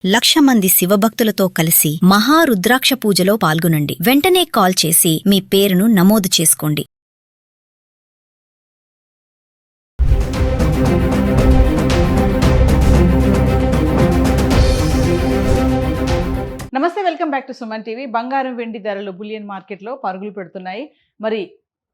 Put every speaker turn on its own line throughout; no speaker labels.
1,00,000 మంది శివభక్తులతో కలిసి మహారుద్రాక్ష పూజలో పాల్గొనండి. వెంటనే కాల్ చేసి మీ పేరును నమోదు చేసుకోండి.
నమస్తే, welcome back to Suman TV. బంగారం వెండి ధరలు బులియన్ మార్కెట్లో పరుగులు పెడుతున్నాయి. మరి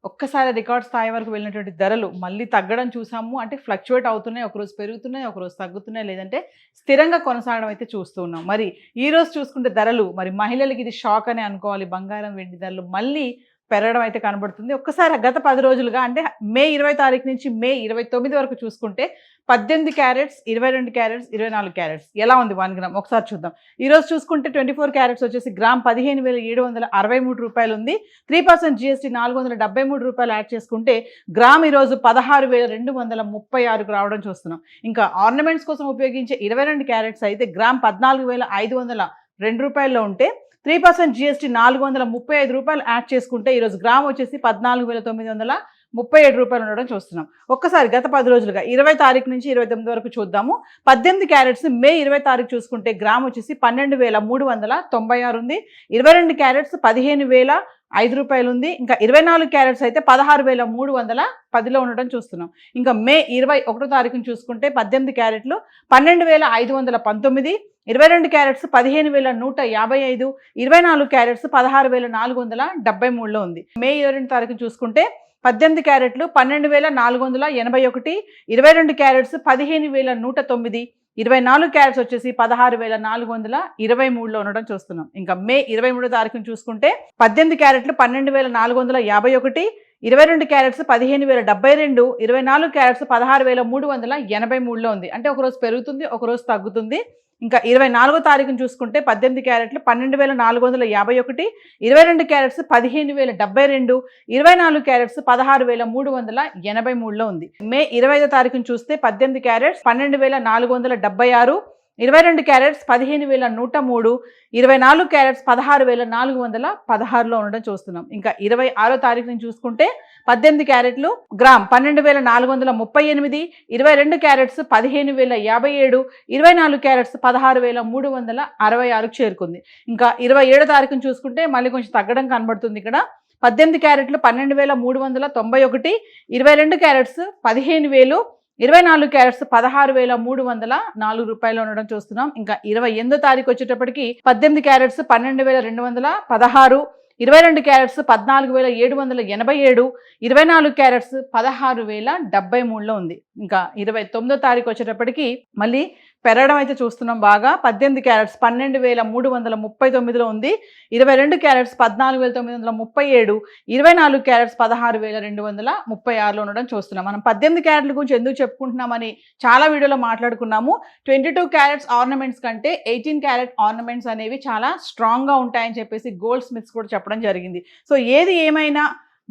ఒక్కసారి రికార్డ్ స్థాయి వరకు వెళ్ళినటువంటి ధరలు మళ్ళీ తగ్గడం చూసాము. అంటే ఫ్లక్చువేట్ అవుతున్నాయి, ఒకరోజు పెరుగుతున్నాయి, ఒకరోజు తగ్గుతున్నాయి, లేదంటే స్థిరంగా కొనసాగడం అయితే చూస్తూ ఉన్నాం. మరి ఈ రోజు చూసుకుంటే ధరలు మరి మహిళలకి ఇది షాక్ అనే అనుకోవాలి. బంగారం వెండి ధరలు మళ్ళీ పెరగడం అయితే కనబడుతుంది. ఒక్కసారి గత 10 రోజులుగా అంటే మే 20 తారీఖు నుంచి మే 29 వరకు చూసుకుంటే 18 క్యారెట్స్, 22 క్యారెట్స్, 24 క్యారెట్స్ ఎలా ఉంది 1 గ్రామ్ ఒకసారి చూద్దాం. ఈ రోజు చూసుకుంటే 24 క్యారెట్స్ వచ్చేసి గ్రామ్ 15,763 రూపాయలు ఉంది. 3% GST 473 రూపాయలు యాడ్ చేసుకుంటే గ్రామ్ ఈరోజు 16,236 రావడం చూస్తున్నాం. ఇంకా ఆర్నమెంట్స్ కోసం ఉపయోగించే 22 క్యారెట్స్ అయితే గ్రామ్ 14,502 రూపాయల్లో ఉంటే 3% GST 435 రూపాయలు యాడ్ చేసుకుంటే ఈరోజు గ్రామ్ వచ్చేసి 14,937 రూపాయలు ఉండడం చూస్తున్నాం. ఒక్కసారి గత 10 రోజులుగా 20 తారీఖు నుంచి 29 వరకు చూద్దాము. 18 క్యారెట్స్ మే 20 తారీఖు చూసుకుంటే గ్రామ్ వచ్చేసి 12,396 ఉంది. 22 క్యారెట్స్ 15,005 రూపాయలు ఉంది. ఇంకా 24 క్యారెట్స్ అయితే 16,310లో ఉండడం చూస్తున్నాం. ఇంకా మే 21 తారీఖుని చూసుకుంటే 18 క్యారెట్లు 12,519, 22 క్యారెట్స్ 15,155, 24 క్యారెట్స్ 16,473లో ఉంది. మే 22 తారీఖు చూసుకుంటే 18 క్యారెట్లు 12,481, 22 క్యారెట్స్ 15,109, 24 క్యారెట్స్ వచ్చేసి 16,423లో ఉండడం చూస్తున్నాం. ఇంకా మే 23 తారీఖును చూసుకుంటే 18 క్యారెట్లు 12,451, 22 క్యారెట్స్ 15,072, 24 క్యారెట్స్ 16,383లో ఉంది. అంటే ఒకరోజు పెరుగుతుంది, ఒకరోజు తగ్గుతుంది. ఇంకా 24 తారీఖును చూసుకుంటే 18 క్యారెట్లు 12,451, 22 క్యారెట్స్ 15,072, 24 క్యారెట్స్ 16,383లో ఉంది. మే 25 తారీఖును చూస్తే 18 క్యారెట్స్ 12,476, 22 క్యారెట్స్ 15,103, 24 క్యారెట్స్ 16,416లో ఉండడం చూస్తున్నాం. ఇంకా 26 తారీఖు నుంచి చూసుకుంటే 18 క్యారెట్లు గ్రామ్ 12,438, 22 క్యారెట్స్ 15,057, 24 క్యారెట్స్ 16,366 చేరుకుంది. ఇంకా 27 తారీఖును చూసుకుంటే మళ్ళీ కొంచెం తగ్గడం కనబడుతుంది. ఇక్కడ 18 క్యారెట్లు 12,391, 22 క్యారెట్స్ 15,000, 24 క్యారెట్స్ 16,304 రూపాయలు ఉండడం చూస్తున్నాం. ఇంకా 28 తారీఖు వచ్చేటప్పటికి 18 క్యారెట్స్ 12,216, 22 క్యారెట్స్ 14,787, 24 క్యారెట్స్ 16,073లో ఉంది. ఇంకా 29 తారీఖు వచ్చేటప్పటికి మళ్ళీ పెరగడం అయితే చూస్తున్నాం బాగా. 18 క్యారెట్స్ 12,339లో ఉంది. 22 క్యారెట్స్ 14,937, 24 క్యారెట్స్ 16,236లో ఉండడం చూస్తున్నాం. మనం 18 క్యారెట్ల గురించి ఎందుకు చెప్పుకుంటున్నామని చాలా వీడియోలో మాట్లాడుకున్నాము. 22 క్యారెట్స్ ఆర్నమెంట్స్ కంటే 18 క్యారెట్ ఆర్నమెంట్స్ అనేవి చాలా స్ట్రాంగ్గా ఉంటాయని చెప్పేసి గోల్డ్ స్మిత్స్ కూడా చెప్పడం జరిగింది. సో ఏది ఏమైనా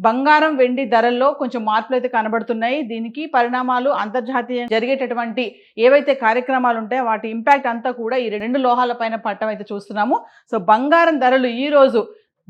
బంగారం వెండి ధరల్లో కొంచెం మార్పులు అయితే కనబడుతున్నాయి. దీనికి పరిణామాలు అంతర్జాతీయ జరిగేటటువంటి ఏవైతే కార్యక్రమాలు ఉంటాయో వాటి ఇంపాక్ట్ అంతా కూడా ఈ 2 లోహాల పైన పట్టడం అయితే చూస్తున్నాము. సో బంగారం ధరలు ఈ రోజు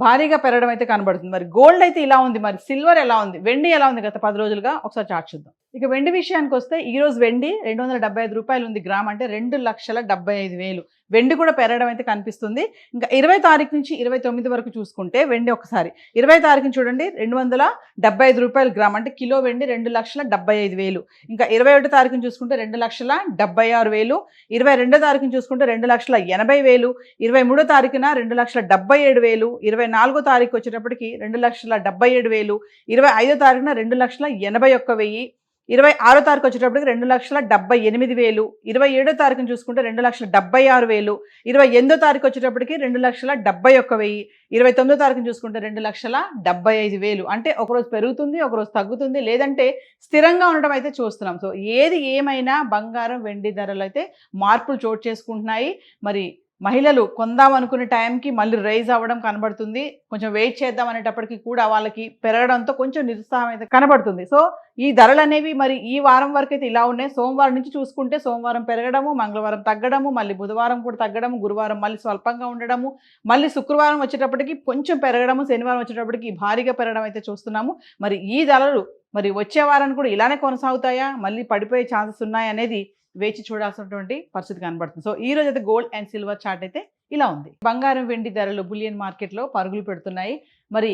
భారీగా పెరగడం అయితే కనబడుతుంది. మరి గోల్డ్ అయితే ఇలా ఉంది, మరి సిల్వర్ ఎలా ఉంది, వెండి ఎలా ఉంది గత 10 రోజులుగా ఒకసారి చార్ట్ చూద్దాం. ఇక వెండి విషయానికి వస్తే ఈ రోజు వెండి 275 రూపాయలు ఉంది గ్రామ్, అంటే 2,75,000. వెండి కూడా పెరగడం అయితే కనిపిస్తుంది. ఇంకా 20 తారీఖు నుంచి 29 వరకు చూసుకుంటే వెండి ఒకసారి 20 తారీఖుని చూడండి 275 రూపాయలు గ్రామ్, అంటే కిలో వెండి 2,75,000. ఇంకా 21 తారీఖుని చూసుకుంటే 2,76,000, 22 తారీఖుని చూసుకుంటే 2,80,000, 23 తారీఖున 2,77,000, 24 తారీఖు వచ్చేటప్పటికి 2,77,000, 25 తారీఖున 2,81,000, 26 తారీఖు వచ్చేటప్పటికి 2,78,000, 27 తారీఖుని చూసుకుంటే 2,76,000, 28 తారీఖు వచ్చేటప్పటికి 2,71,000, 29 తారీఖుని చూసుకుంటే 2,75,000. అంటే ఒకరోజు పెరుగుతుంది, ఒకరోజు తగ్గుతుంది, లేదంటే స్థిరంగా ఉండడం అయితే చూస్తున్నాం. సో ఏది ఏమైనా బంగారం వెండి ధరలు అయితే మార్పులు చోటు చేసుకుంటున్నాయి. మరి మహిళలు కొందాం అనుకునే టైంకి మళ్ళీ రైజ్ అవ్వడం కనబడుతుంది. కొంచెం వెయిట్ చేద్దాం అనేటప్పటికి కూడా వాళ్ళకి పెరగడంతో కొంచెం నిరుత్సాహం అయితే కనబడుతుంది. సో ఈ ధరలు అనేవి మరి ఈ వారం వరకు అయితే ఇలా ఉన్నాయి. సోమవారం నుంచి చూసుకుంటే సోమవారం పెరగడము, మంగళవారం తగ్గడము, మళ్ళీ బుధవారం కూడా తగ్గడము, గురువారం మళ్ళీ స్వల్పంగా ఉండడము, మళ్ళీ శుక్రవారం వచ్చేటప్పటికి కొంచెం పెరగడము, శనివారం వచ్చేటప్పటికి భారీగా పెరగడం అయితే చూస్తున్నాము. మరి ఈ ధరలు మరి వచ్చే వారాన్ని కూడా ఇలానే కొనసాగుతాయా, మళ్ళీ పడిపోయే ఛాన్సెస్ ఉన్నాయనేది వేచి చూడాల్సినటువంటి పరిస్థితి కనబడుతుంది. సో ఈ రోజు అయితే గోల్డ్ అండ్ సిల్వర్ చార్ట్ అయితే ఇలా ఉంది. బంగారం వెండి ధరలు బులియన్ మార్కెట్లో పరుగులు పెడుతున్నాయి. మరి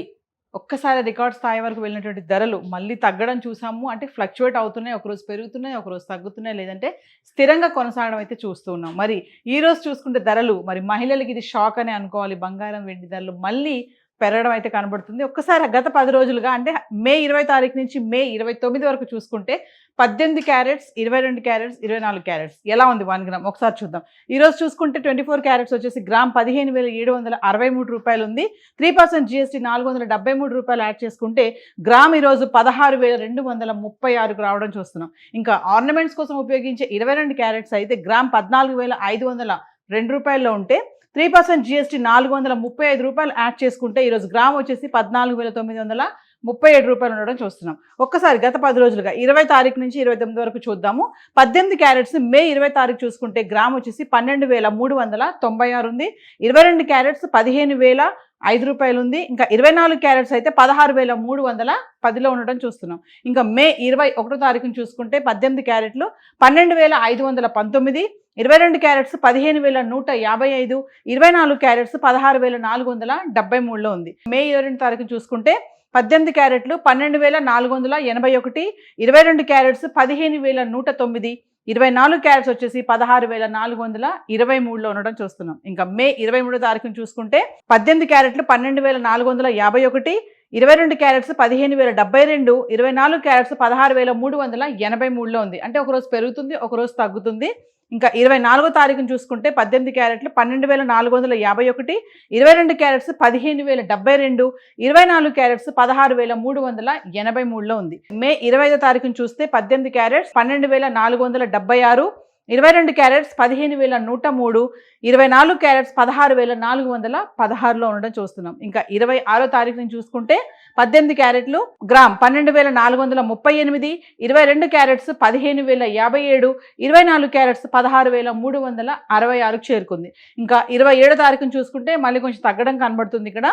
ఒక్కసారి రికార్డ్ స్థాయి వరకు వెళ్ళినటువంటి ధరలు మళ్ళీ తగ్గడం చూసాము. అంటే ఫ్లక్చువేట్ అవుతున్నాయి, ఒకరోజు పెరుగుతున్నాయి, ఒకరోజు తగ్గుతున్నాయి, లేదంటే స్థిరంగా కొనసాగడం అయితే చూస్తున్నాం. మరి ఈ రోజు చూసుకుంటే ధరలు మరి మహిళలకి ఇది షాక్ అని అనుకోవాలి. బంగారం వెండి ధరలు మళ్ళీ పెరగడం అయితే కనబడుతుంది. ఒక్కసారి గత 10 రోజులుగా అంటే మే 20 తారీఖు నుంచి మే 29 వరకు చూసుకుంటే 18 క్యారెట్స్, 22 క్యారెట్స్, 24 క్యారెట్స్ ఎలా ఉంది 1 గ్రామ్ ఒకసారి చూద్దాం. ఈ రోజు చూసుకుంటే 24 క్యారెట్స్ వచ్చేసి గ్రామ్ 15,763 రూపాయలు ఉంది. 3% GST 473 రూపాయలు యాడ్ చేసుకుంటే గ్రామ్ ఈరోజు 16,236కు రావడం చూస్తున్నాం. ఇంకా ఆర్నమెంట్స్ కోసం ఉపయోగించే 22 క్యారెట్స్ అయితే గ్రామ్ 14,502 రూపాయల్లో ఉంటే 3% GST 435 రూపాయలు యాడ్ చేసుకుంటే ఈరోజు గ్రామ్ వచ్చేసి 14,937 రూపాయలు ఉండడం చూస్తున్నాం. ఒక్కసారి గత 10 రోజులుగా 20 తారీఖు నుంచి 29 వరకు చూద్దాము. 18 క్యారెట్స్ మే 20 తారీఖు చూసుకుంటే గ్రామ్ వచ్చేసి 12,396 ఉంది. 22 క్యారెట్స్ 15,005 రూపాయలు ఉంది. ఇంకా 24 క్యారెట్స్ అయితే 16,310లో ఉండడం చూస్తున్నాం. ఇంకా మే 21 తారీఖును చూసుకుంటే 18 క్యారెట్లు 12,519, 22 క్యారెట్స్ 15,155, 24 క్యారెట్స్ 16,473లో ఉంది. మే 22 తారీఖు చూసుకుంటే 18 క్యారెట్లు 12,481, 22 క్యారెట్స్ 15,109, 24 క్యారెట్స్ వచ్చేసి 16,423లో ఉండడం చూస్తున్నాం. ఇంకా మే 23 తారీఖును చూసుకుంటే 18 క్యారెట్లు 12,451, 22 క్యారెట్స్ 15,072, 24 క్యారెట్స్ 16,383లో ఉంది. అంటే ఒకరోజు పెరుగుతుంది, ఒకరోజు తగ్గుతుంది. ఇంకా 24 తారీఖును చూసుకుంటే 18 క్యారెట్లు 12,451, 22 క్యారెట్స్ 15,072, 24 క్యారెట్స్ 16,383లో ఉంది. మే 25 తారీఖును చూస్తే 18 క్యారెట్స్ 12,476, 22 క్యారెట్స్ 15,103, 24 క్యారెట్స్ 16,416లో ఉండడం చూస్తున్నాం. ఇంకా 26 తారీఖును చూసుకుంటే 18 క్యారెట్లు గ్రామ్ 12,438, 22 క్యారెట్స్ 15,057, 24 క్యారెట్స్ 16,366కు చేరుకుంది. ఇంకా 27 తారీఖును చూసుకుంటే మళ్ళీ కొంచెం తగ్గడం కనబడుతుంది. ఇక్కడ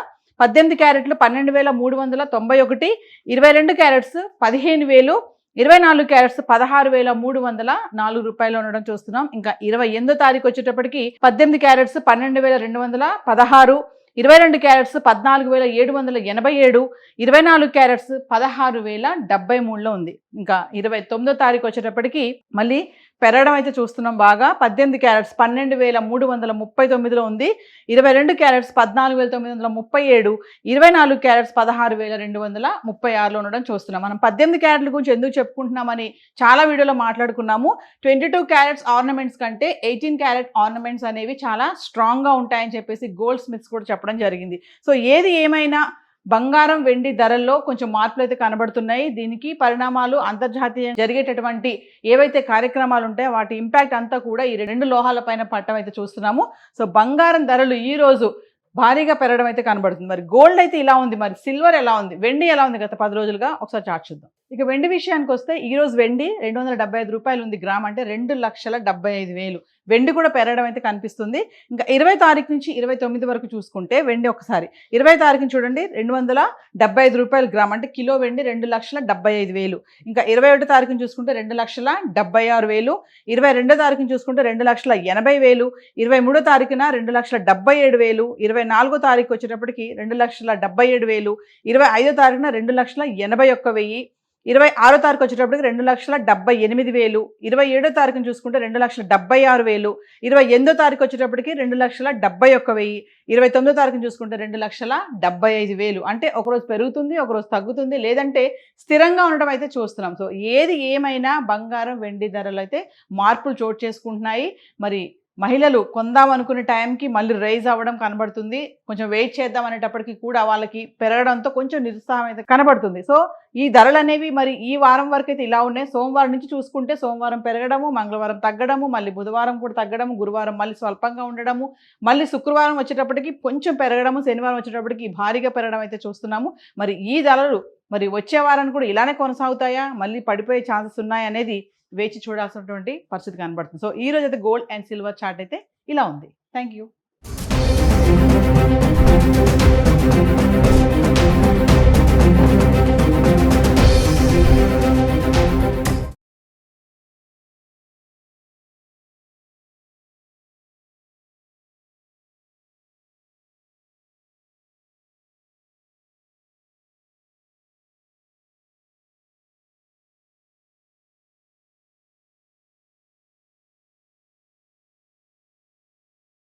18 క్యారెట్లు 12,391, 22 క్యారెట్స్ 15,000, 24 క్యారెట్స్ 16,304 రూపాయలు ఉండడం చూస్తున్నాం. ఇంకా 28 తారీఖు వచ్చేటప్పటికి 18 క్యారెట్స్ 12,216, 22 క్యారెట్స్ 14,787, 24 క్యారెట్స్ 16,073లో ఉంది. ఇంకా 29 తారీఖు వచ్చేటప్పటికి మళ్ళీ పెరగడం అయితే చూస్తున్నాం బాగా. 18 క్యారెట్స్ 12,339లో ఉంది. 22 క్యారెట్స్ 14,937, 24 క్యారెట్స్ 16,236లో ఉండడం చూస్తున్నాం. మనం 18 క్యారెట్ల గురించి ఎందుకు చెప్పుకుంటున్నామని చాలా వీడియోలో మాట్లాడుకున్నాము. 22 క్యారెట్స్ ఆర్నమెంట్స్ కంటే 18 క్యారెట్ ఆర్నమెంట్స్ అనేవి చాలా స్ట్రాంగ్గా ఉంటాయని చెప్పేసి గోల్డ్ స్మిత్స్ కూడా చెప్పడం జరిగింది. సో ఏది ఏమైనా బంగారం వెండి ధరల్లో కొంచెం మార్పులు అయితే కనబడుతున్నాయి. దీనికి పరిణామాలు అంతర్జాతీయ జరిగేటటువంటి ఏవైతే కార్యక్రమాలు ఉంటాయో వాటి ఇంపాక్ట్ అంతా కూడా ఈ 2 లోహాల పైన పట్టడం అయితే చూస్తున్నాము. సో బంగారం ధరలు ఈ రోజు భారీగా పెరగడం అయితే కనబడుతుంది. మరి గోల్డ్ అయితే ఇలా ఉంది, మరి సిల్వర్ ఎలా ఉంది, వెండి ఎలా ఉంది గత 10 రోజులుగా ఒకసారి చార్ట్ చూద్దాం. ఇక వెండి విషయానికి వస్తే ఈ రోజు వెండి 275 రూపాయలు ఉంది గ్రామ్, అంటే 2,75,000 వెండి కూడా పెరగడం అయితే కనిపిస్తుంది. ఇంకా 20 తారీఖు నుంచి 29 వరకు చూసుకుంటే వెండి ఒకసారి 20 తారీఖుని చూడండి 275 రూపాయలు గ్రామ్, అంటే కిలో వెండి 2,75,000. ఇంకా 21 తారీఖుని చూసుకుంటే 2,76,000, 22 తారీఖుని చూసుకుంటే 2,80,000, 23 తారీఖున 2,77,000, 24 తారీఖు వచ్చేటప్పటికి 2,77,000, 25 తారీఖున 2,81,000, 26 తారీఖు వచ్చేటప్పటికి 2,78,000, 27 తారీఖుని చూసుకుంటే 2,76,000, 28 తారీఖు వచ్చేటప్పటికి 2,71,000, 29 తారీఖుని చూసుకుంటే 2,75,000. అంటే ఒకరోజు పెరుగుతుంది, ఒకరోజు తగ్గుతుంది, లేదంటే స్థిరంగా ఉండడం అయితే చూస్తున్నాం. సో ఏది ఏమైనా బంగారం వెండి ధరలు అయితే మార్పులు చోటు చేసుకుంటున్నాయి. మరి మహిళలు కొందాం అనుకునే టైంకి మళ్ళీ రైజ్ అవ్వడం కనబడుతుంది. కొంచెం వెయిట్ చేద్దాం అనేటప్పటికి కూడా వాళ్ళకి పెరగడంతో కొంచెం నిరుత్సాహం అయితే కనబడుతుంది. సో ఈ ధరలు అనేవి మరి ఈ వారం వరకు అయితే ఇలా ఉన్నాయి. సోమవారం నుంచి చూసుకుంటే సోమవారం పెరగడము, మంగళవారం తగ్గడము, మళ్ళీ బుధవారం కూడా తగ్గడము, గురువారం మళ్ళీ స్వల్పంగా ఉండడము, మళ్ళీ శుక్రవారం వచ్చేటప్పటికి కొంచెం పెరగడము, శనివారం వచ్చేటప్పటికి భారీగా పెరగడం అయితే చూస్తున్నాము. మరి ఈ ధరలు మరి వచ్చే వారాన్ని కూడా ఇలానే కొనసాగుతాయా, మళ్ళీ పడిపోయే ఛాన్సెస్ ఉన్నాయా అనేది వేచి చూడాల్సినటువంటి పరిస్థితి కనబడుతుంది. సో ఈ రోజు అయితే గోల్డ్ అండ్ సిల్వర్ చార్ట్ అయితే ఇలా ఉంది. Thank you.